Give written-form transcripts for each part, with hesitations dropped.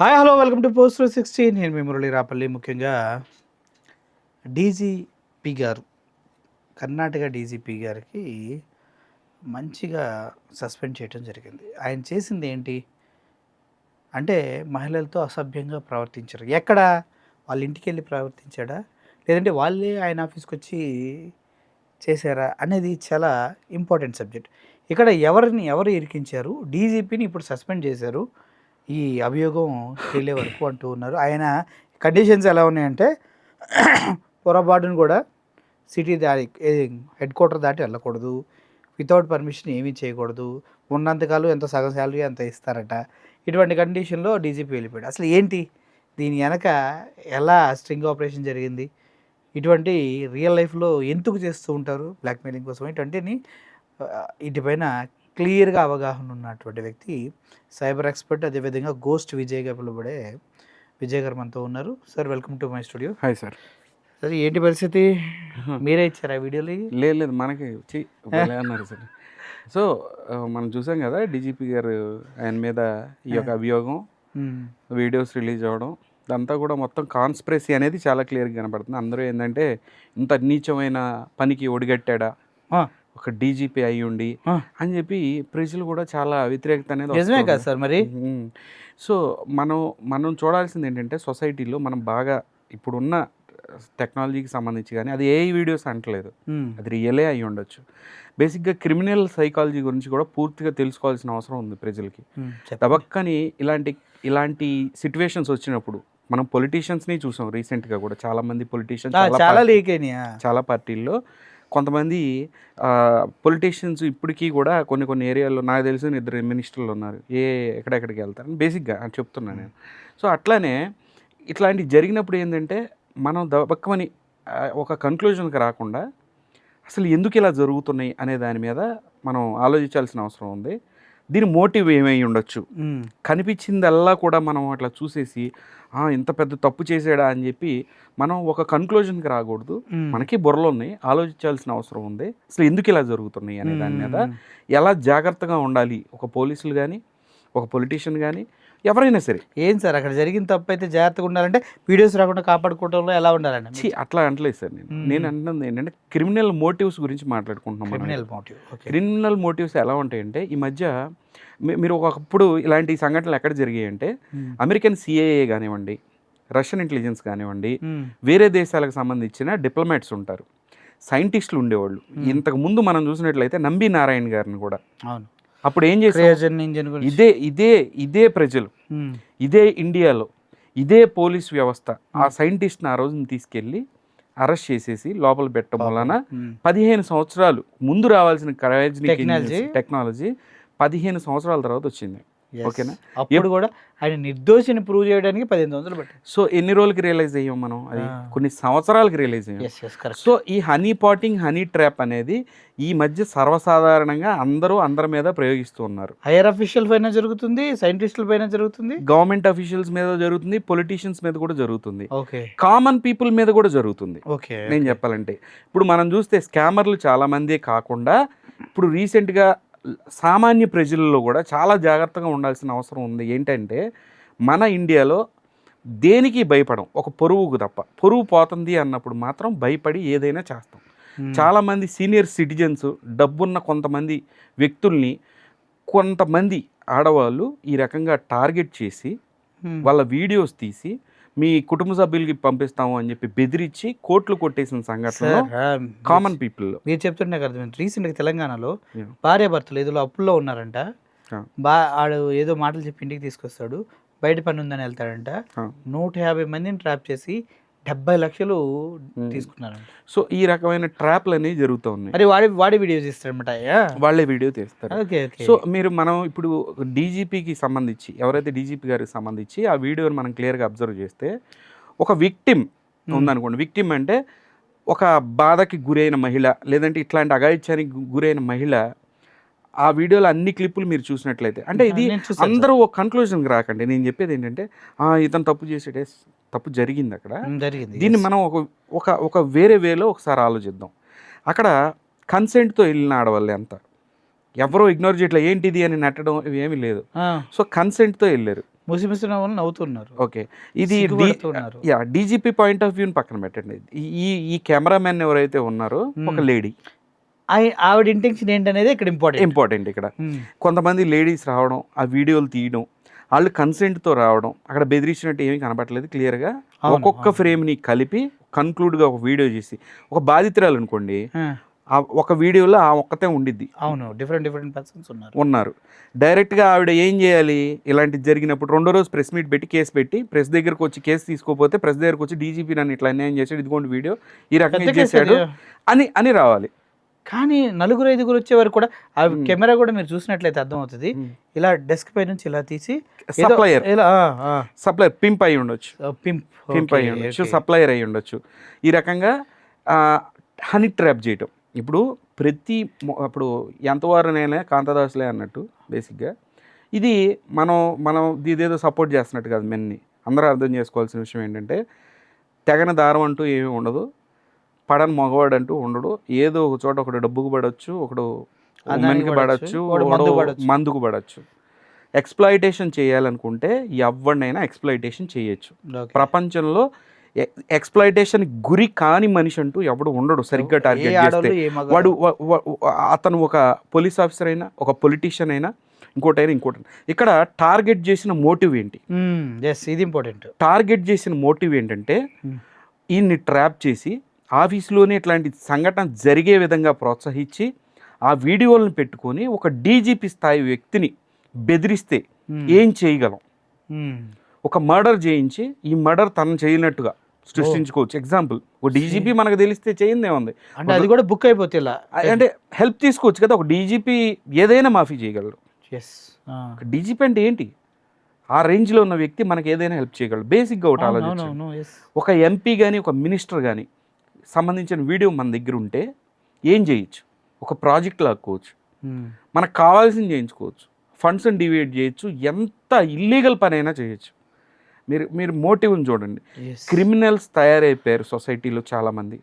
Hi hello welcome to post 16. నేను మీ మురళి రాపల్లి. ముఖ్యంగా DGP గారు, కర్ణాటక డీజీపీ గారికి మంచిగా సస్పెండ్ చేయడం జరిగింది. ఆయన చేసింది ఏంటి అంటే మహిళలతో అసభ్యంగా ప్రవర్తించారు. ఎక్కడ వాళ్ళ ఇంటికి వెళ్ళి ప్రవర్తించాడా, లేదంటే వాళ్ళే ఆయన ఆఫీస్కి వచ్చి చేశారా అనేది చాలా ఇంపార్టెంట్ సబ్జెక్ట్. ఇక్కడ ఎవరు ఇరికించారు, డీజీపీని ఇప్పుడు సస్పెండ్ చేశారు ఈ అభియోగం తేలే వరకు అంటూ ఉన్నారు. ఆయన కండిషన్స్ ఎలా ఉన్నాయంటే పొరపాటును కూడా సిటీ హెడ్ క్వార్టర్ దాటి వెళ్ళకూడదు, వితౌట్ పర్మిషన్ ఏమీ చేయకూడదు, ఉన్నంతకాలం ఎంత సగం శాలరీ అంత ఇస్తారట. ఇటువంటి కండిషన్లో డీజీపీ వెళ్ళిపోయాడు. అసలు ఏంటి దీని వెనక ఎలా స్ట్రింగ్ ఆపరేషన్ జరిగింది, ఇటువంటి రియల్ లైఫ్లో ఎందుకు చేస్తూ ఉంటారు బ్లాక్మెయిలింగ్ కోసం, ఇటువంటిని ఇటుపైన క్లియర్గా అవగాహన ఉన్నటువంటి వ్యక్తి, సైబర్ ఎక్స్పర్ట్, అదేవిధంగా గోస్ట్ విజయ్గా పిలువబడే విజయ్ గారు మనతో ఉన్నారు. Sir welcome to my studio. Hi sir. Sir ఏంటి పరిస్థితి, మీరే ఇచ్చారా వీడియోలు? లేదు మనకి అన్నారు సార్. సో మనం చూసాం కదా డీజీపీ గారు ఆయన మీద ఈ యొక్క అభియోగం వీడియోస్ రిలీజ్ అవ్వడం, ఇదంతా కూడా మొత్తం కాన్స్పిరసీ అనేది చాలా క్లియర్గా కనపడుతుంది. అందరూ ఏంటంటే ఇంత నీచమైన పనికి ఒడిగట్టాడా ఒక డీజీపీ అయ్యి ఉండి అని చెప్పి ప్రజలు కూడా చాలా వ్యతిరేకత అనేది నిజమే కదా సార్. మరి సో మనం చూడాల్సింది ఏంటంటే సొసైటీలో మనం బాగా ఇప్పుడున్న టెక్నాలజీకి సంబంధించి కానీ అది ఏ వీడియోస్ అంటలేదు, అది రియలే అయి ఉండొచ్చు. బేసిక్గా క్రిమినల్ సైకాలజీ గురించి కూడా పూర్తిగా తెలుసుకోవాల్సిన అవసరం ఉంది ప్రజలకి. తబక్కని ఇలాంటి సిచ్యువేషన్స్ వచ్చినప్పుడు మనం పొలిటీషియన్స్ని చూసాం రీసెంట్గా కూడా, చాలామంది పొలిటీషియన్స్ చాలా పార్టీల్లో కొంతమంది పొలిటీషియన్స్ ఇప్పటికీ కూడా కొన్ని ఏరియాల్లో నాకు తెలిసిన 2 మినిస్టర్లు ఉన్నారు ఎక్కడెక్కడికి వెళ్తారు బేసిక్గా అని చెప్తున్నాను నేను. సో అట్లానే ఇట్లాంటివి జరిగినప్పుడు ఏంటంటే మనం దబక్కమని ఒక కన్క్లూజన్కి రాకుండా అసలు ఎందుకు ఇలా జరుగుతున్నాయి అనే దాని మీద మనం ఆలోచించాల్సిన అవసరం ఉంది. దీని మోటివ్ ఏమై ఉండొచ్చు, కనిపించిందల్లా కూడా మనం అట్లా చూసేసి ఇంత పెద్ద తప్పు చేసాడా అని చెప్పి మనం ఒక కన్క్లూజన్కి రాకూడదు. మనకి బుర్రలో ఉన్నాయి, ఆలోచించాల్సిన అవసరం ఉంది. అసలు ఎందుకు ఇలా జరుగుతున్నాయి అనే దాని మీద ఎలా జాగ్రత్తగా ఉండాలి ఒక పోలీసులు కానీ ఒక పొలిటీషియన్ కానీ ఎవరైనా సరే. ఏం సార్ అక్కడ జరిగిన తప్పు అయితే జాగ్రత్తగా ఉండాలంటే వీడియోస్ రాకుండా కాపాడుకోవడంలో ఎలా ఉండాలండి? అట్లా అంటలేదు సార్. నేను అంటున్నది ఏంటంటే క్రిమినల్ మోటివ్స్ గురించి మాట్లాడుకుంటున్నాం. క్రిమినల్ మోటివ్స్ ఎలా ఉంటాయంటే ఈ మధ్య మీరు ఒకప్పుడు ఇలాంటి సంఘటనలు ఎక్కడ జరిగాయంటే అమెరికన్ సిఐఏ కానివ్వండి, రష్యన్ ఇంటెలిజెన్స్ కానివ్వండి, వేరే దేశాలకు సంబంధించిన డిప్లొమాట్స్ ఉంటారు, సైంటిస్టులు ఉండేవాళ్ళు. ఇంతకు ముందు మనం చూసినట్లయితే నంబి నారాయణ గారిని కూడా అప్పుడు ఏం చేశారు, ఇదే ప్రజలు, ఇదే ఇండియాలో ఇదే పోలీస్ వ్యవస్థ ఆ సైంటిస్ట్ని ఆ రోజున తీసుకెళ్ళి అరెస్ట్ చేసేసి లోపల పెట్టడం వలన 15 సంవత్సరాలు ముందు రావాల్సిన టెక్నాలజీ 15 సంవత్సరాల తర్వాత వచ్చింది. ఓకేనా? అప్పుడు కూడా ఆయన నిర్దోషిని ప్రూవ్ చేయడానికి 15 సంవత్సరాలు పట్టింది. సో ఎన్ని రోజులకి రియలైజ్ అయ్యాం మనం? అది కొన్ని సంవత్సరాలకి రియలైజ్ అయ్యాం. సో ఈ హనీ పాటింగ్, హనీ ట్రాప్ అనేది ఈ మధ్య సర్వసాధారణంగా అందరి మీద ప్రయోగిస్తూ ఉన్నారు. హైయర్ అఫీషియల్ పైన జరుగుతుంది, సైంటిస్టుల పైన జరుగుతుంది, గవర్నమెంట్ అఫీషియల్స్ మీద జరుగుతుంది, పొలిటీషియన్స్ మీద కూడా జరుగుతుంది, కామన్ పీపుల్ మీద కూడా జరుగుతుంది. నేను చెప్పాలంటే ఇప్పుడు మనం చూస్తే స్కామర్లు చాలా మందే కాకుండా ఇప్పుడు రీసెంట్గా సామాన్య ప్రజల్లో కూడా చాలా జాగ్రత్తగా ఉండాల్సిన అవసరం ఉంది. ఏంటంటే మన ఇండియాలో దేనికి భయపడం, ఒక పొరుగుకు తప్ప. పొరుగు పోతుంది అన్నప్పుడు మాత్రం భయపడి ఏదైనా చేస్తాం. చాలామంది సీనియర్ సిటిజన్స్, డబ్బున్న కొంతమంది వ్యక్తుల్ని కొంతమంది ఆడవాళ్ళు ఈ రకంగా టార్గెట్ చేసి వాళ్ళ వీడియోస్ తీసి మీ కుటుంబ సభ్యులకి పంపిస్తాము అని చెప్పి బెదిరించి కోట్లు కొట్టేసిన సంఘటన కామన్ పీపుల్. మీరు చెప్తుంటే కదా, రీసెంట్గా తెలంగాణలో భార్యాభర్తలు ఏదో అప్పుల్లో ఉన్నారంట. ఆడు ఏదో మాటలు చెప్పి ఇంటికి తీసుకొస్తాడు, బయట పని ఉందని వెళ్తాడంట. 150 మందిని ట్రాప్ చేసి 70 లక్షలు తీసుకున్నారంట. సో ఈ రకమైన ట్రాప్లు అనేవి జరుగుతూ ఉన్నాయి. అరే వాడి వీడియోస్ ఇస్తారనమాట, వాళ్ళే వీడియో తీస్తారు. సో మనం ఇప్పుడు డీజీపీకి సంబంధించి, ఎవరైతే డీజీపీ గారికి సంబంధించి ఆ వీడియోని మనం క్లియర్గా అబ్జర్వ్ చేస్తే ఒక విక్టిమ్ ఉందనుకోండి. విక్టిమ్ అంటే ఒక బాధకి గురైన మహిళ, లేదంటే ఇట్లాంటి అఘాయిత్యానికి గురైన మహిళ. ఆ వీడియోలో అన్ని క్లిప్పులు మీరు చూసినట్లయితే, అంటే ఇది అందరూ ఒక కన్క్లూజన్కి రాకండి. నేను చెప్పేది ఏంటంటే ఇతను తప్పు చేసేటే తప్పు జరిగింది అక్కడ, దీన్ని మనం ఒక వేరే వేలో ఒకసారి ఆలోచిద్దాం. అక్కడ కన్సెంట్తో వెళ్ళిన ఆడవాళ్ళు ఎవరో ఇగ్నోర్ చేయట్లేదు, ఏంటిది అని నెట్టడం ఇవేమీ లేదు. సో కన్సెంట్తో వెళ్ళారు. ముసిముసి నవ్వుతున్నారు. ఓకే, ఇది డీజీపీ పాయింట్ ఆఫ్ వ్యూని పక్కన పెట్టండి. ఈ కెమెరామెన్ ఎవరైతే ఉన్నారో ఒక లేడీ, ఆవిడ ఇంటెన్షన్ ఏంటనేది ఇక్కడ ఇంపార్టెంట్. ఇక్కడ కొంతమంది లేడీస్ రావడం, ఆ వీడియోలు తీయడం, వాళ్ళు కన్సెంట్తో రావడం, అక్కడ బెదిరించినట్టు ఏమీ కనపడలేదు. క్లియర్గా ఒక్కొక్క ఫ్రేమ్ని కలిపి కన్క్లూడ్గా ఒక వీడియో చేసి, ఒక బాధితురాలు అనుకోండి, ఒక వీడియోలో ఆ ఒక్కతే ఉండిద్ది. అవును, డిఫరెంట్ పర్సన్స్ ఉన్నారు. డైరెక్ట్గా ఆవిడ ఏం చేయాలి, ఇలాంటిది జరిగినప్పుడు రెండో రోజు ప్రెస్ మీట్ పెట్టి కేసు పెట్టి, ప్రెస్ దగ్గరకు వచ్చి కేసు తీసుకోపోతే ప్రెస్ దగ్గరకు వచ్చి డీజీపీ నన్ను ఇట్లా అన్యాయం చేశాడు, ఇదిగోండి వీడియో ఈ రకంగా చేశాడు అని రావాలి. కానీ 4-5 వచ్చే వరకు కూడా ఆ కెమెరా కూడా మీరు చూసినట్లయితే అర్థమవుతుంది, ఇలా డెస్క్ పై నుంచి ఇలా తీసి సప్లయర్ పింప్ అయి ఉండొచ్చు, పింప్ అయి ఉండొచ్చు, సప్లయర్ అయి ఉండొచ్చు. ఈ రకంగా హనీ ట్రాప్ చేయటం. ఇప్పుడు అప్పుడు ఎంతవారునైనా కాంతదాసులే అన్నట్టు బేసిక్గా ఇది మనం ఇదేదో సపోర్ట్ చేస్తున్నట్టు కాదు. మెన్ని అందరూ అర్థం చేసుకోవాల్సిన విషయం ఏంటంటే, తెగన దారం అంటూ ఏమీ ఉండదు, పడని మగవాడు అంటూ ఉండడు. ఏదో ఒక చోట ఒకడు డబ్బుకు పడవచ్చు, ఒకడు ఉమెన్కి పడవచ్చు, మందుకు పడవచ్చు. ఎక్స్ప్లాయిటేషన్ చేయాలనుకుంటే ఎవరినైనా ఎక్స్ప్లాయిటేషన్ చేయొచ్చు. ప్రపంచంలో ఎక్స్ప్లాయిటేషన్ గురి కాని మనిషి అంటూ ఎవడు ఉండడు. సరిగ్గా టార్గెట్ చేస్తే వాడు అతను ఒక పోలీస్ ఆఫీసర్ అయినా, ఒక పొలిటీషియన్ అయినా, ఇంకోటైనా. ఇక్కడ టార్గెట్ చేసిన మోటివ్ ఏంటి? ఇది ఇంపార్టెంట్. టార్గెట్ చేసిన మోటివ్ ఏంటంటే, ఈయన్ని ట్రాప్ చేసి ఆఫీసులోనే ఇట్లాంటి సంఘటన జరిగే విధంగా ప్రోత్సహించి ఆ వీడియోలను పెట్టుకొని ఒక డీజీపీ స్థాయి వ్యక్తిని బెదిరిస్తే ఏం చేయగలం? ఒక మర్డర్ చేయించి ఈ మర్డర్ తను చేయనట్టుగా సృష్టించుకోవచ్చు. ఎగ్జాంపుల్, ఒక డీజీపీ మనకు తెలిస్తే చేయిందే ఉంది అంటే అది కూడా బుక్ అయిపోతే అంటే హెల్ప్ తీసుకోవచ్చు కదా. ఒక డీజీపీ ఏదైనా మాఫీ చేయగలరు. డీజీపీ అంటే ఏంటి? ఆ రేంజ్లో ఉన్న వ్యక్తి మనకి ఏదైనా హెల్ప్ చేయగలరు. బేసిక్గా ఒకటి ఆలోచించండి. ఒక ఎంపీ కానీ ఒక మినిస్టర్ కానీ సంబంధించిన వీడియో మన దగ్గర ఉంటే ఏం చేయొచ్చు? ఒక ప్రాజెక్ట్ లాక్కోవచ్చు, మనకు కావాల్సింది చేయించుకోవచ్చు, ఫండ్స్ని డివైడ్ చేయొచ్చు, ఎంత ఇల్లీగల్ పని అయినా చేయొచ్చు. మీరు మోటివ్ని చూడండి. క్రిమినల్స్ తయారైపోయారు సొసైటీలో చాలామంది.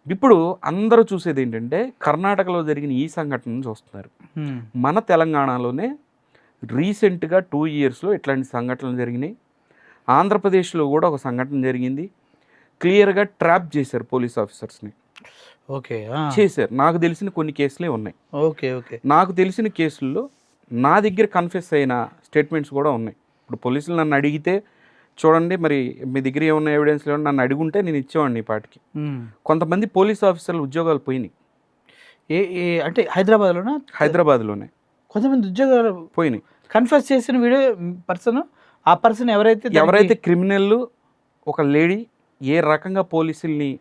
ఇప్పుడు అందరూ చూసేది ఏంటంటే, కర్ణాటకలో జరిగిన ఈ సంఘటనను చూస్తున్నారు. మన తెలంగాణలోనే రీసెంట్గా 2 yearsలో ఇట్లాంటి సంఘటనలు జరిగినాయి. ఆంధ్రప్రదేశ్లో కూడా ఒక సంఘటన జరిగింది. క్లియర్గా ట్రాప్ చేశారు పోలీస్ ఆఫీసర్స్ని. చేశారు. నాకు తెలిసిన కొన్ని కేసులే ఉన్నాయి. నాకు తెలిసిన కేసుల్లో నా దగ్గర కన్ఫెస్ అయిన స్టేట్మెంట్స్ కూడా ఉన్నాయి. ఇప్పుడు పోలీసులు నన్ను అడిగితే, చూడండి మరి మీ దగ్గర ఏమన్నా ఎవిడెన్స్ లేవు, నన్ను అడుగుంటే నేను ఇచ్చేవాడిని ఈ పాటికి. కొంతమంది పోలీస్ ఆఫీసర్లు ఉద్యోగాలు పోయినాయి. అంటే హైదరాబాద్లోనే కొంతమంది ఉద్యోగాలు పోయినాయి. కన్ఫెస్ చేసిన వీడియో ఆ పర్సన్ ఎవరైతే క్రిమినల్, ఒక లేడీ ఏ రకంగా పోలీసుల్ని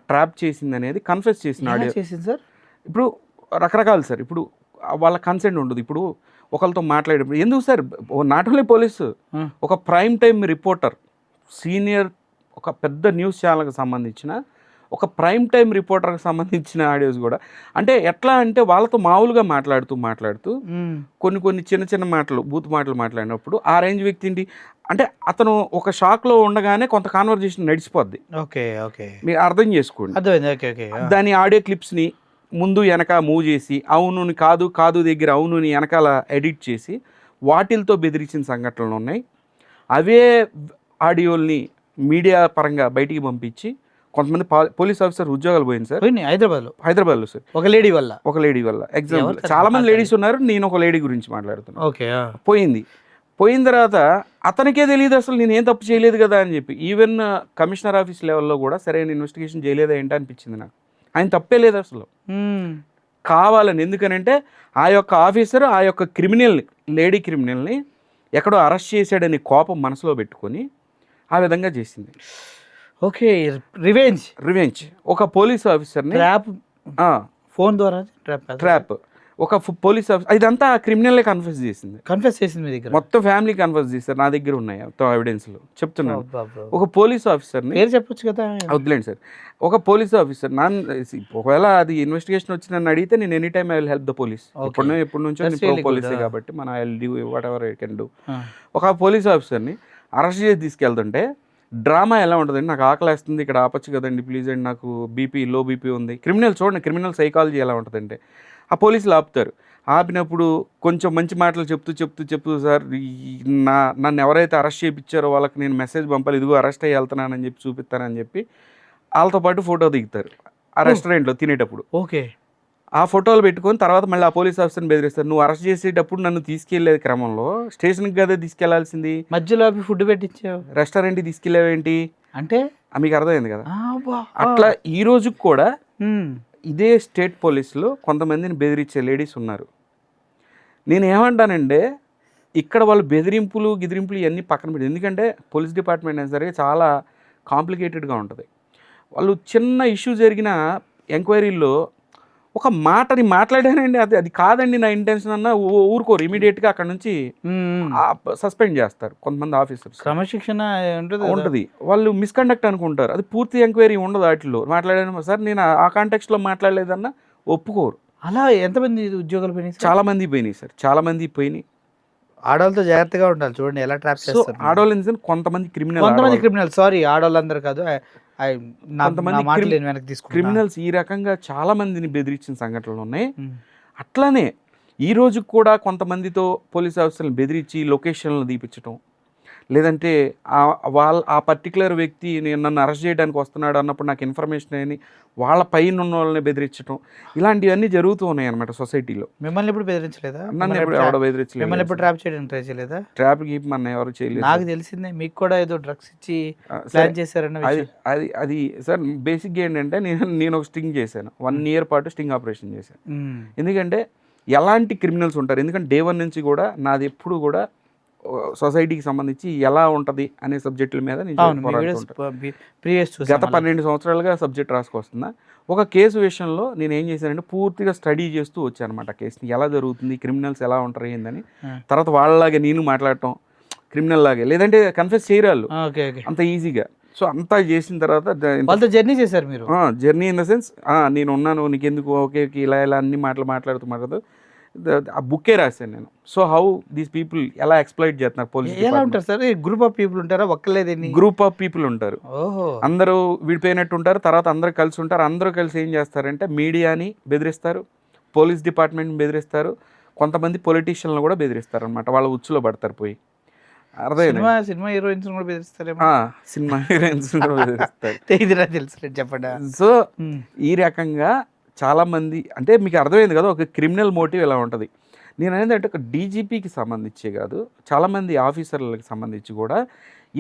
ట్రాప్ చేసింది అనేది కన్ఫెస్ చేసిన ఆడియో. సార్ ఇప్పుడు రకరకాలు సార్. ఇప్పుడు వాళ్ళ కన్సెంట్ ఉండదు. ఇప్పుడు ఒకరితో మాట్లాడేటప్పుడు ఎందుకు సార్, నాట్ ఓన్లీ పోలీసు, ఒక ప్రైమ్ టైమ్ రిపోర్టర్, సీనియర్ ఒక పెద్ద న్యూస్ ఛానల్కి సంబంధించిన ఒక ప్రైమ్ టైమ్ రిపోర్టర్కి సంబంధించిన ఆడియోస్ కూడా, అంటే ఎట్లా అంటే వాళ్ళతో మామూలుగా మాట్లాడుతూ కొన్ని చిన్న మాటలు, బూత్ మాటలు మాట్లాడినప్పుడు ఆ రేంజ్ వ్యక్తి ఏంటి అంటే, అతను ఒక షాక్లో ఉండగానే కొంత కాన్వర్జేషన్ నడిచిపోద్ది. మీరు అర్థం చేసుకోండి. దాని ఆడియో క్లిప్స్ని ముందు వెనక మూవ్ చేసి, అవునుని కాదు దగ్గర అవునుని వెనకాల ఎడిట్ చేసి వాటిలతో బెదిరించిన సంఘటనలు ఉన్నాయి. అవే ఆడియోల్ని మీడియా పరంగా బయటికి పంపించి కొంతమంది పోలీస్ ఆఫీసర్ ఉద్యోగాలు పోయింది సార్ హైదరాబాద్లో సార్. ఒక లేడీ వల్ల ఎగ్జాంపుల్, చాలా మంది లేడీస్ ఉన్నారు, నేను ఒక లేడీ గురించి మాట్లాడుతున్నాను. పోయిన తర్వాత అతనికే తెలియదు అసలు నేను ఏం తప్పు చేయలేదు కదా అని చెప్పి. ఈవెన్ కమిషనర్ ఆఫీస్ లెవెల్లో కూడా సరైన ఇన్వెస్టిగేషన్ చేయలేదా ఏంటో అనిపించింది నాకు. ఆయన తప్పే లేదు అసలు, కావాలని. ఎందుకనంటే ఆ యొక్క ఆఫీసర్ ఆ యొక్క లేడీ క్రిమినల్ని ఎక్కడో అరెస్ట్ చేశాడని కోపం మనసులో పెట్టుకొని ఆ విధంగా చేసింది. రివెంజ్. ఒక పోలీస్ ఆఫీసర్ని ఫోన్ ద్వారా ట్రాప్, ఒక పోలీస్ ఆఫీసర్, ఇదంతా క్రిమినల్లే కన్ఫెస్ చేసింది మీ దగ్గర. మొత్తం ఫ్యామిలీ కన్ఫెస్ చేశారు. నా దగ్గర ఉన్నాయి ఎవిడెన్స్లు, చెప్తున్నాను. ఒక పోలీస్ ఆఫీసర్ని చెప్పొచ్చు కదా, వద్దులేండి సార్. ఒక పోలీస్ ఆఫీసర్ ఒకవేళ అది ఇన్వెస్టిగేషన్ వచ్చి నన్ను అడిగితే నేను any time I will help the police. ఎప్పటి నుంచో నేను పోలీసే కాబట్టి మన I will do what ever I can do. ఒక పోలీస్ ఆఫీసర్ని అరెస్ట్ చేసి తీసుకెళ్తుంటే డ్రామా ఎలా ఉంటుందండి, నాకు ఆకలేస్తుంది ఇక్కడ ఆపచ్చు కదండి ప్లీజ్ అండి, నాకు లో బీపీ ఉంది. క్రిమినల్ చూడండి, క్రిమినల్ సైకాలజీ ఎలా ఉంటుందంటే, ఆ పోలీసులు ఆపుతారు. ఆపినప్పుడు కొంచెం మంచి మాటలు చెప్తూ సార్ నన్ను ఎవరైతే అరెస్ట్ చేయించారో వాళ్ళకి నేను మెసేజ్ పంపాలి, ఇదిగో అరెస్ట్ అయ్యి వెళ్తున్నానని చెప్పి చూపిస్తానని చెప్పి వాళ్ళతో పాటు ఫోటో దిగుతారు ఆ రెస్టారెంట్లో తినేటప్పుడు. ఓకే, ఆ ఫోటోలు పెట్టుకొని తర్వాత మళ్ళీ ఆ పోలీస్ ఆఫీసర్ని బెదిరిస్తారు. నువ్వు అరెస్ట్ చేసేటప్పుడు నన్ను తీసుకెళ్లే క్రమంలో స్టేషన్కి కదా తీసుకెళ్లాల్సింది, మధ్యలో ఫుడ్ పెట్టించావు, రెస్టారెంట్కి తీసుకెళ్ళావేంటి అంటే మీకు అర్థమైంది కదా. అట్లా ఈ రోజుకి కూడా ఇదే స్టేట్ పోలీసులో కొంతమందిని బెదిరించే లేడీస్ ఉన్నారు. నేను ఏమంటానంటే ఇక్కడ వాళ్ళు బెదిరింపులు ఇవన్నీ పక్కన పెట్టి, ఎందుకంటే పోలీస్ డిపార్ట్మెంట్ అయినా సరే చాలా కాంప్లికేటెడ్గా ఉంటుంది. వాళ్ళు చిన్న ఇష్యూ జరిగిన ఎంక్వైరీల్లో ఒక మాటని మాట్లాడానండి, అది కాదండి నా ఇంటెన్షన్ అన్న ఊరుకోరు, ఇమీడియట్గా అక్కడ నుంచి సస్పెండ్ చేస్తారు కొంతమంది ఆఫీసర్స్. క్రమశిక్షణ ఉంటుంది, వాళ్ళు మిస్కండక్ట్ అనుకుంటారు, అది పూర్తి ఎంక్వైరీ ఉండదు. వాటిలో మాట్లాడాను సార్ నేను ఆ కాంటెక్స్ట్లో మాట్లాడలేదన్నా ఒప్పుకోరు. అలా ఎంతమంది ఉద్యోగాలు పోయినాయి? చాలా మంది పోయినాయి సార్, చాలా మంది పోయినాయి. ఆడవాళ్ళతో జాగ్రత్తగా ఉండాలి, చూడండి ఎలా ట్రాప్ చేస్తారు. ఆడవాళ్ళు కొంతమంది క్రిమినల్, సారీ ఆడవాళ్ళందరూ కాదు, క్రిమినల్స్ ఈ రకంగా చాలా మందిని బెదిరించిన సంఘటనలు ఉన్నాయి. అట్లానే ఈ రోజు కూడా కొంతమందితో పోలీస్ ఆఫీసర్లను బెదిరించి లొకేషన్లను తీపించడం, లేదంటే ఆ పర్టికులర్ వ్యక్తి నన్ను అరెస్ట్ చేయడానికి వస్తున్నాడు అన్నప్పుడు నాకు ఇన్ఫర్మేషన్ అని వాళ్ళ పైన ఉన్న వాళ్ళని బెదిరించడం, ఇలాంటివన్నీ జరుగుతూ ఉన్నాయి అనమాట సొసైటీలో. మిమ్మల్ని ఎప్పుడు బెదిరించలేదా? నన్ను ఎప్పుడు ఎవడో బెదిరించలేదు. మిమ్మల్ని ఎప్పుడు ట్రాప్ చేయడానికి ట్రై చేయలేదా? ట్రాప్ గీప్ మన ఎవరు చేయలేదు. నాకు తెలిసిందే మీకు కూడా ఏదో డ్రగ్స్ ఇచ్చి ప్లాన్ చేశారన్న అది సార్ బేసిక్గా ఏంటంటే నేను ఒక స్టింగ్ చేశాను, 1 year పాటు స్టింగ్ ఆపరేషన్ చేశాను. ఎందుకంటే ఎలాంటి క్రిమినల్స్ ఉంటారు, ఎందుకంటే డే 1 నుంచి కూడా నాది ఎప్పుడు కూడా సొసైటీకి సంబంధించి ఎలా ఉంటుంది అనే సబ్జెక్టుల మీద గత 12 సంవత్సరాలుగా సబ్జెక్ట్ రాసుకొస్తున్నా. ఒక కేసు విషయంలో నేను ఏం చేశానంటే పూర్తిగా స్టడీ చేస్తూ వచ్చాను అనమాట, కేసుని ఎలా జరుగుతుంది, క్రిమినల్స్ ఎలా ఉంటారు ఏందని. తర్వాత వాళ్ళలాగే నేను మాట్లాడటం క్రిమినల్ లాగే, లేదంటే కన్ఫెస్ చేయరాళ్ళు అంత ఈజీగా. సో అంతా చేసిన తర్వాత జర్నీ చేశారు మీరు. జర్నీ ఇన్ ద సెన్స్ నేను ఉన్నాను నీకెందుకు ఓకే ఇలా అన్ని మాట్లాడుతూ ఆ బుక్కే రాశాను నేను. సో హౌ దీస్ పీపుల్ ఎలా ఎక్స్ప్లాయిట్ చేస్తున్నారు పోలీస్. ఎలా ఉంటారు సార్? గ్రూప్ ఆఫ్ పీపుల్ ఉంటారా? ఒక్కలేదని గ్రూప్ ఆఫ్ పీపుల్ ఉంటారు, అందరూ విడిపోయినట్టు ఉంటారు. తర్వాత అందరూ కలిసి ఉంటారు. అందరూ కలిసి ఏం చేస్తారంటే మీడియాని బెదిరిస్తారు, పోలీస్ డిపార్ట్మెంట్ని బెదిరిస్తారు, కొంతమంది పొలిటీషియన్లు కూడా బెదిరిస్తారు అనమాట. వాళ్ళ ఉచ్చులో పడతారు పోయి. సినిమా హీరోయిన్స్ కూడా బెదిరిస్తారు, సినిమా హీరోయిన్స్ కూడా బెదిరిస్తారు. తెలుసు చెప్పండి. సో ఈ రకంగా చాలామంది, అంటే మీకు అర్థమైంది కదా ఒక క్రిమినల్ మోటివ్ ఎలా ఉంటుంది. నేను అనేది అంటే ఒక డీజీపీకి సంబంధించే కాదు, చాలామంది ఆఫీసర్లకు సంబంధించి కూడా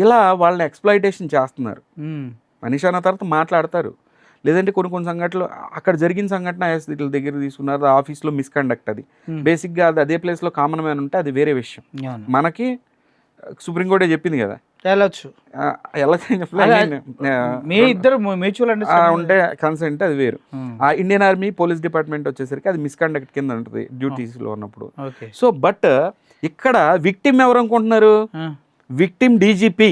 ఇలా వాళ్ళని ఎక్స్ప్లాయిటేషన్ చేస్తున్నారు. మనిషి అన్న తర్వాత మాట్లాడతారు, లేదంటే కొన్ని సంఘటనలు అక్కడ జరిగిన సంఘటన వీళ్ళ దగ్గర తీసుకున్నారు, ఆఫీస్లో మిస్కండక్ట్, అది బేసిక్గా అది అదే ప్లేస్లో కామన్ మ్యాన్ ఉంటే అది వేరే విషయం. మనకి సుప్రీంకోర్టే చెప్పింది కదా వెళ్ళొచ్చు ఉంటే కన్సెంట్, అది వేరు. ఆ ఇండియన్ ఆర్మీ పోలీస్ డిపార్ట్మెంట్ వచ్చేసరికి అది మిస్కండక్ట్ కింద ఉంటుంది డ్యూటీస్లో ఉన్నప్పుడు. సో బట్ ఇక్కడ విక్టిమ్ ఎవరు అనుకుంటున్నారు? విక్టిమ్ డీజీపీ,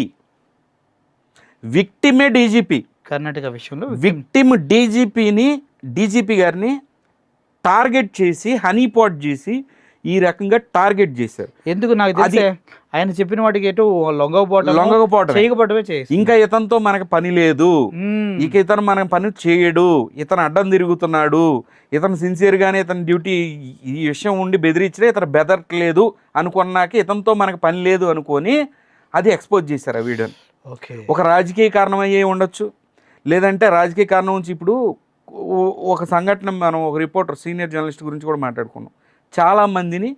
విక్టిమే డీజీపీ. కర్ణాటక విషయంలో విక్టిమ్ డీజీపీ గారిని టార్గెట్ చేసి హనీపాట్ చేసి ఈ రకంగా టార్గెట్ చేశారు. ఎందుకు నాకు తెలిసి ఆయన చెప్పిన వాటికి ఎటు లొంగకపోవడమే చేసి, ఇంకా ఇతనితో మనకు పని లేదు, ఇక ఇతను మనకు పని చేయడు, ఇతను అడ్డం తిరుగుతున్నాడు, ఇతను సిన్సియర్గానే ఇతని డ్యూటీ ఈ విషయం ఉండి బెదిరించినా ఇతను బెదరట్లేదు అనుకున్నాక ఇతనితో మనకు పని లేదు అనుకొని అది ఎక్స్పోజ్ చేశారు ఆ వీడియోని. ఒక రాజకీయ కారణం అయ్యే ఉండొచ్చు, లేదంటే రాజకీయ కారణం నుంచి. ఇప్పుడు ఒక సంఘటన మనం ఒక రిపోర్టర్ సీనియర్ జర్నలిస్ట్ గురించి కూడా మాట్లాడుకున్నాం. చాలామందిని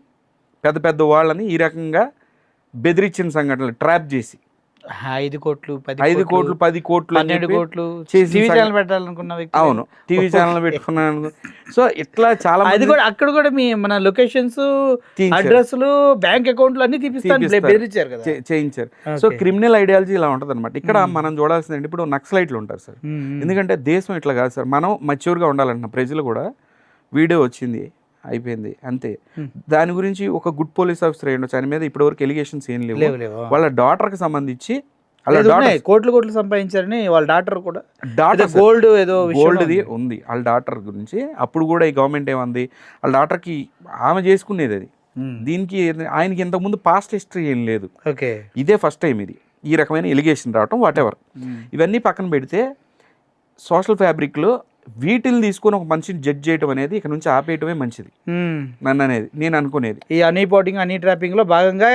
పెద్ద వాళ్ళని ఈ రకంగా బెదిరించిన సంఘటనలు ట్రాప్ చేసి 5 కోట్లు 10 కోట్లు 12 కోట్లు పెట్టాలనుకున్న వ్యక్తి. అవును, టీవీ ఛానల్ పెట్టుకున్నాను. సో ఇట్లా చాలా అది కూడా అక్కడ కూడా మన లొకేషన్స్, అడ్రస్లు, బ్యాంక్ అకౌంట్లు అన్ని బెదిరించారు కదా, చేయించారు. సో క్రిమినల్ ఐడియాలజీ ఇలా ఉంటుంది అనమాట. ఇక్కడ మనం చూడాల్సిందంటే ఇప్పుడు నక్సలైట్లు ఉంటారు సార్, ఎందుకంటే దేశం ఇట్లా కాదు సార్, మనం మెచ్యూర్గా ఉండాలంటున్న ప్రజలు కూడా. వీడియో వచ్చింది అయిపోయింది అంతే, దాని గురించి ఒక గుడ్ పోలీస్ ఆఫీసర్ అయ్యి ఆయన మీద ఇప్పటివరకు ఎలిగేషన్స్ ఏం లేవు. వాళ్ళ డాటర్కి సంబంధించి కోట్లు సంపాదించారని వాళ్ళ డాటర్ కూడా గోల్డ్ది ఉంది వాళ్ళ డాటర్ గురించి. అప్పుడు కూడా ఈ గవర్నమెంట్ ఏమంది, వాళ్ళ డాటర్కి ఆమె చేసుకునేది అది. దీనికి ఆయనకి ఇంతకుముందు పాస్ట్ హిస్టరీ ఏం లేదు, ఇదే ఫస్ట్ టైం ఇది ఈ రకమైన ఎలిగేషన్ రావటం. వాట్ ఎవర్ ఇవన్నీ పక్కన పెడితే సోషల్ ఫ్యాబ్రిక్లో వీటిని తీసుకొని ఒక మనిషిని జడ్జ్ చేయడం అనేది ఇక నుంచి ఆపేయటమే మంచిది నన్ను అనేది నేను అనుకునేది. ఈ హనీ పోటింగ్ హనీ ట్రాపింగ్ లో భాగంగా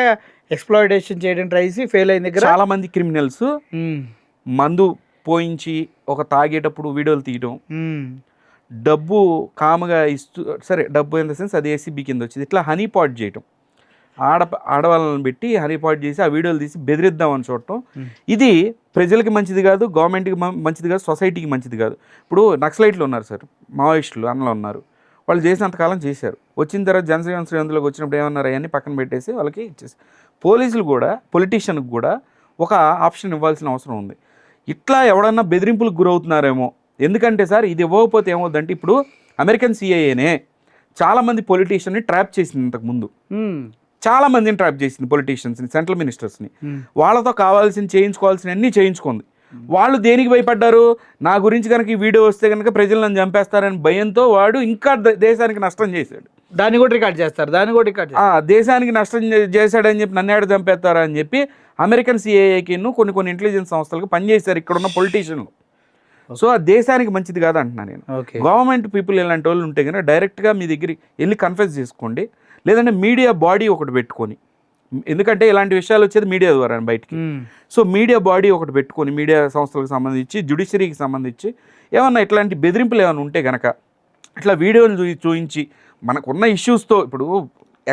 ఎక్స్ప్లాయిటేషన్ చేయడం ట్రై చేసి ఫెయిల్ అయిన దగ్గర చాలా మంది క్రిమినల్స్ మందు పోయించి ఒక తాగేటప్పుడు వీడియోలు తీయడం, డబ్బు కామగా ఇస్తూ, సరే డబ్బు ఇన్ ద సెన్స్ అది ఏసీబీ కింద వచ్చింది, ఇట్లా హనీ పాట్ చేయటం, ఆడవాళ్ళని పెట్టి హనీ పాట్ చేసి ఆ వీడియోలు తీసి బెదిరిద్దామని చూడటం. ఇది ప్రజలకి మంచిది కాదు, గవర్నమెంట్కి మంచిది కాదు, సొసైటీకి మంచిది కాదు. ఇప్పుడు నక్సలైట్లు ఉన్నారు సార్, మావోయిస్టులు అన్నలో ఉన్నారు, వాళ్ళు చేసినంతకాలం చేశారు. వచ్చిన తర్వాత జనసేన శ్రేణులకు వచ్చినప్పుడు ఏమన్నారు అవన్నీ పక్కన పెట్టేసి వాళ్ళకి ఇచ్చేసి. పోలీసులు కూడా పొలిటీషియన్కి కూడా ఒక ఆప్షన్ ఇవ్వాల్సిన అవసరం ఉంది. ఇట్లా ఎవడన్నా బెదిరింపులకు గురవుతున్నారేమో. ఎందుకంటే సార్ ఇది ఇవ్వకపోతే ఏమవుద్దంటే, ఇప్పుడు అమెరికన్ సిఐఏనే చాలామంది పొలిటీషియన్ని ట్రాప్ చేసింది ఇంతకుముందు, చాలా మందిని ట్రాప్ చేసింది పొలిటీషియన్స్ని, సెంట్రల్ మినిస్టర్స్ని. వాళ్ళతో కావాల్సిన చేయించుకోవాల్సిన అన్నీ చేయించుకుంది. వాళ్ళు దేనికి భయపడ్డారు? నా గురించి కనుక ఈ వీడియో వస్తే కనుక ప్రజలు నన్ను చంపేస్తారని భయంతో వాడు ఇంకా దేశానికి నష్టం చేశాడు. దాన్ని కూడా రికార్డ్ చేస్తారు, దేశానికి నష్టం చేశాడని చెప్పి నన్ను ఏడ చంపేస్తారా అని చెప్పి అమెరికన్ సిఐఏకి కొన్ని ఇంటెలిజెన్స్ సంస్థలకు పనిచేశారు ఇక్కడ ఉన్న పొలిటీషియన్లు. సో ఆ దేశానికి మంచిది కాదు అంటున్నాను నేను. గవర్నమెంట్ పీపుల్ ఇలాంటి వాళ్ళు ఉంటే కనుక డైరెక్ట్గా మీ దగ్గరికి వెళ్ళి కన్ఫెస్ చేసుకోండి, లేదంటే మీడియా బాడీ ఒకటి పెట్టుకొని, ఎందుకంటే ఇలాంటి విషయాలు వచ్చేది మీడియా ద్వారా బయటికి. సో మీడియా బాడీ ఒకటి పెట్టుకొని, మీడియా సంస్థలకు సంబంధించి, జ్యుడిషియరీకి సంబంధించి ఏమన్నా ఇట్లాంటి బెదిరింపులు ఏమైనా ఉంటే కనుక ఇట్లా వీడియోలు చూపించి మనకున్న ఇష్యూస్తో, ఇప్పుడు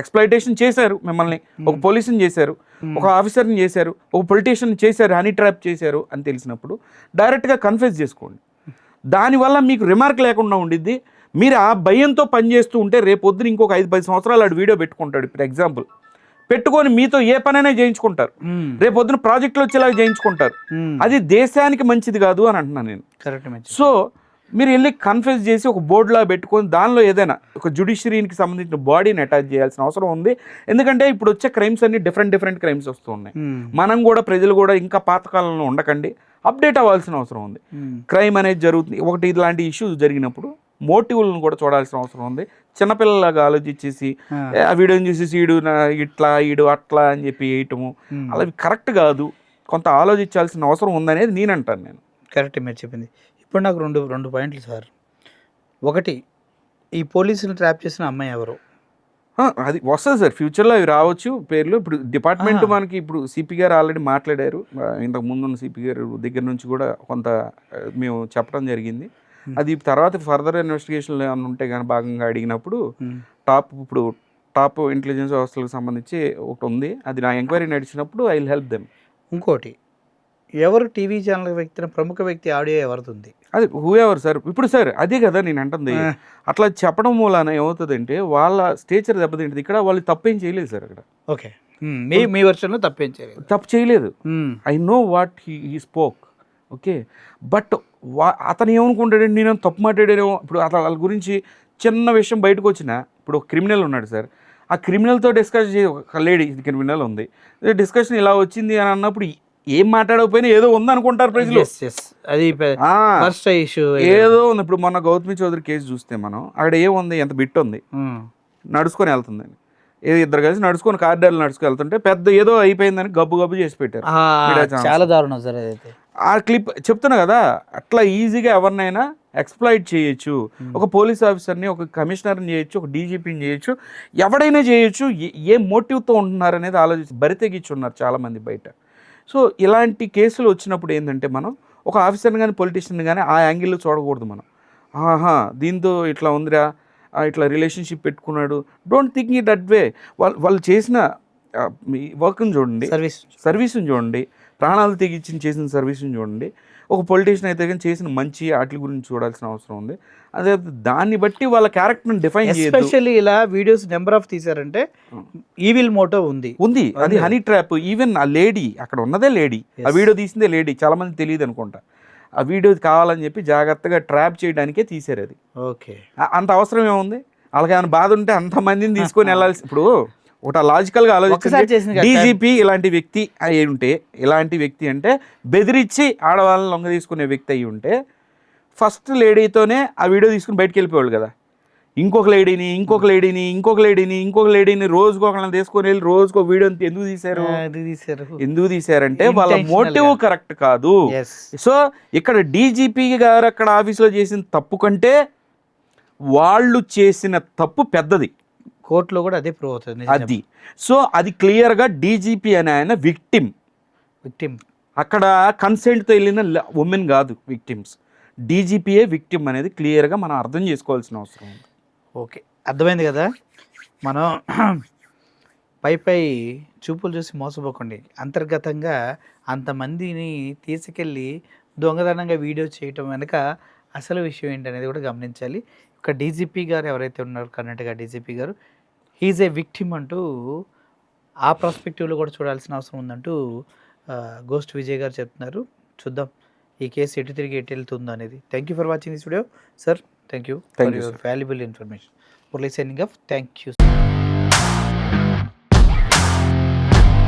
ఎక్స్ప్లాయిటేషన్ చేశారు, మిమ్మల్ని ఒక పోలీసుని చేశారు, ఒక ఆఫీసర్ని చేశారు, ఒక పొలిటీషియన్ చేశారు, హనీ ట్రాప్ చేశారు అని తెలిసినప్పుడు డైరెక్ట్గా కన్ఫెస్ చేసుకోండి. దానివల్ల మీకు రిమార్క్ లేకుండా ఉండిద్ది. మీరు ఆ భయంతో పనిచేస్తూ ఉంటే రేపొద్దున ఇంకొక 5-10 సంవత్సరాలు ఆడు వీడియో పెట్టుకుంటాడు. ఇప్పుడు ఎగ్జాంపుల్ పెట్టుకొని మీతో ఏ పనైనా చేయించుకుంటారు, రేపొద్దున ప్రాజెక్టులు వచ్చేలాగా చేయించుకుంటారు. అది దేశానికి మంచిది కాదు అని అంటున్నాను నేను. సో మీరు వెళ్ళి కన్ఫెస్ చేసి ఒక బోర్డులా పెట్టుకొని దానిలో ఏదైనా ఒక జ్యుడిషియరీకి సంబంధించిన బాడీని అటాచ్ చేయాల్సిన అవసరం ఉంది. ఎందుకంటే ఇప్పుడు వచ్చే క్రైమ్స్ అన్ని డిఫరెంట్ క్రైమ్స్ వస్తూ ఉన్నాయి. మనం కూడా, ప్రజలు కూడా ఇంకా పాతకాలంలో ఉండకండి, అప్డేట్ అవ్వాల్సిన అవసరం ఉంది. క్రైమ్ అనేది జరుగుతుంది, ఒకటి ఇలాంటి ఇష్యూస్ జరిగినప్పుడు మోటివ్లను కూడా చూడాల్సిన అవసరం ఉంది. చిన్నపిల్లలాగా ఆలోచించేసి ఆ వీడియోని చూసేసి ఈడు అట్లా అని చెప్పి వేయటము అలా కరెక్ట్ కాదు. కొంత ఆలోచించాల్సిన అవసరం ఉందనేది నేను అంటాను. నేను కరెక్ట్ మీరు చెప్పింది. ఇప్పుడు నాకు రెండు పాయింట్లు సార్. ఒకటి, ఈ పోలీసులు ట్రాప్ చేసిన అమ్మాయి ఎవరు? అది వస్తుంది సార్, ఫ్యూచర్లో అవి రావచ్చు పేర్లు. ఇప్పుడు డిపార్ట్మెంట్ మనకి ఇప్పుడు సిపి గారు ఆల్రెడీ మాట్లాడారు, ఇంతకు ముందు ఉన్న సిపి గారు దగ్గర నుంచి కూడా కొంత మేము చెప్పడం జరిగింది. అది తర్వాత ఫర్దర్ ఇన్వెస్టిగేషన్లు ఏమైనా ఉంటే కానీ భాగంగా అడిగినప్పుడు ఇప్పుడు టాప్ ఇంటెలిజెన్స్ వ్యవస్థలకు సంబంధించి ఒకటి ఉంది, అది నా ఎంక్వైరీ నడిచినప్పుడు ఐ విల్ హెల్ప్ దెమ్. ఇంకోటి, ఎవరు టీవీ ఛానల్ వ్యక్తి, ప్రముఖ వ్యక్తి ఆడియో ఎవరిది? అది హూ ఎవరు సార్. ఇప్పుడు సార్ అదే కదా నేను అంటుంది, అట్లా చెప్పడం మూలాన ఏమవుతుందంటే వాళ్ళ స్టేచర్ దెబ్బతింటుంది. ఇక్కడ వాళ్ళు తప్పేం చేయలేదు సార్ అక్కడ. ఓకే, మీ వర్షన్లో తప్పు చేయలేదు. I know what he spoke, okay. But అతను ఏమనుకుంటాడండి, నేను తప్పు మాట్లాడానేమో. ఇప్పుడు అతను వాళ్ళ గురించి చిన్న విషయం బయటకు వచ్చినా, ఇప్పుడు ఒక క్రిమినల్ ఉన్నాడు సార్, ఆ క్రిమినల్తో డిస్కస్ ఒక లేడీ క్రిమినల్ ఉంది, డిస్కషన్ ఇలా వచ్చింది అని అన్నప్పుడు ఏం మాట్లాడకపోయినా ఏదో ఉంది అనుకుంటారు ప్రజలు. అది ఏదో ఉంది. ఇప్పుడు మొన్న గౌతమి చౌదరి కేసు చూస్తే మనం అక్కడ ఏముంది, ఎంత బిట్ ఉంది, నడుచుకొని వెళ్తుందని, ఏదో ఇద్దరు కలిసి నడుచుకొని కారిడార్లు నడుచుకు వెళ్తుంటే పెద్ద ఏదో అయిపోయిందని గబ్బు చేసి పెట్టారు. చాలా దారుణం సార్ అదైతే. ఆ క్లిప్ చెప్తున్నా కదా, అట్లా ఈజీగా ఎవరినైనా ఎక్స్ప్లాయిట్ చేయొచ్చు. ఒక పోలీస్ ఆఫీసర్ని, ఒక కమిషనర్ని చేయొచ్చు, ఒక డీజీపీని చేయొచ్చు, ఎవడైనా చేయొచ్చు. ఏ మోటివ్తో ఉంటున్నారు అనేది ఆలోచించి బరితెగించున్నారు చాలామంది బయట. సో ఇలాంటి కేసులు వచ్చినప్పుడు ఏంటంటే మనం ఒక ఆఫీసర్ని కానీ పొలిటీషియన్ కానీ ఆ యాంగిల్లో చూడకూడదు. మనం దీంతో ఇట్లా ఉందిరా, ఇట్లా రిలేషన్షిప్ పెట్టుకున్నాడు, don't think it that way. వాళ్ళు చేసిన వర్క్ని చూడండి, సర్వీస్ని చూడండి, ప్రాణాలు తెగించి చేసిన సర్వీస్ని చూడండి. ఒక పొలిటీషియన్ అయితే కానీ చేసిన మంచి వాటి గురించి చూడాల్సిన అవసరం ఉంది. అదే దాన్ని బట్టి వాళ్ళ క్యారెక్టర్ని డిఫైన్ చేయొచ్చు. ఎస్పెషల్లీ ఇలా వీడియోస్ నెంబర్ ఆఫ్ తీసారంటే ఈవిల్ మోటో ఉంది. అది హనీ ట్రాప్. ఈవెన్ ఆ లేడీ అక్కడ ఉన్నదే లేడీ, ఆ వీడియో తీసిందే లేడీ, చాలా మంది తెలియదు అనుకుంటా. ఆ వీడియో కావాలని చెప్పి జాగ్రత్తగా ట్రాప్ చేయడానికే తీసారు అది. ఓకే, అంత అవసరం ఏముంది? వాళ్ళకి ఏమైనా బాధ ఉంటే అంతమందిని తీసుకొని వెళ్ళాల్సి. ఇప్పుడు ఒక లాజికల్గా ఆలోచించి డీజీపీ ఇలాంటి వ్యక్తి అయి ఉంటే, ఇలాంటి వ్యక్తి అంటే బెదిరించి ఆడవాళ్ళని లొంగ తీసుకునే వ్యక్తి అయి ఉంటే ఫస్ట్ లేడీతోనే ఆ వీడియో తీసుకుని బయటకు వెళ్ళిపోయాడు కదా. ఇంకొక లేడీని రోజుకు ఒకళ్ళని తీసుకొని వెళ్ళి రోజుకు వీడియో ఎందుకు తీశారు? ఎందుకు తీశారంటే వాళ్ళ మోటివ్ కరెక్ట్ కాదు. సో ఇక్కడ డీజీపీ గారు అక్కడ ఆఫీస్లో చేసిన తప్పు కంటే వాళ్ళు చేసిన తప్పు పెద్దది. కోర్టులో కూడా అదే ప్రూవ్ అవుతుంది అది. సో అది క్లియర్గా డీజీపీ అనే ఆయన విక్టిమ్. అక్కడ కన్సెంట్తో వెళ్ళిన ఉమెన్ కాదు విక్టిమ్స్, డీజీపీయే విక్టిమ్ అనేది క్లియర్గా మనం అర్థం చేసుకోవాల్సిన అవసరం ఉంది. ఓకే, అర్థమైంది కదా. మనం పై చూపులు చూసి మోసపోకండి. అంతర్గతంగా అంతమందిని తీసుకెళ్ళి దొంగతనంగా వీడియో చేయటం వెనుక అసలు విషయం ఏంటనేది కూడా గమనించాలి. ఒక డీజీపీ గారు ఎవరైతే ఉన్నారో, కర్ణాటక డీజీపీ గారు, హీజ్ ఏ విక్టిమ్ అంటూ ఆ ప్రాస్పెక్టివ్లో కూడా చూడాల్సిన అవసరం ఉందంటూ గోస్ట్ విజయ్ గారు చెప్తున్నారు. చూద్దాం ఈ కేసు ఎటు తిరిగి ఎటు వెళ్తుందో అనేది. Thank you for watching this video sir. Thank you for your valuable information. For listening of. Thank you.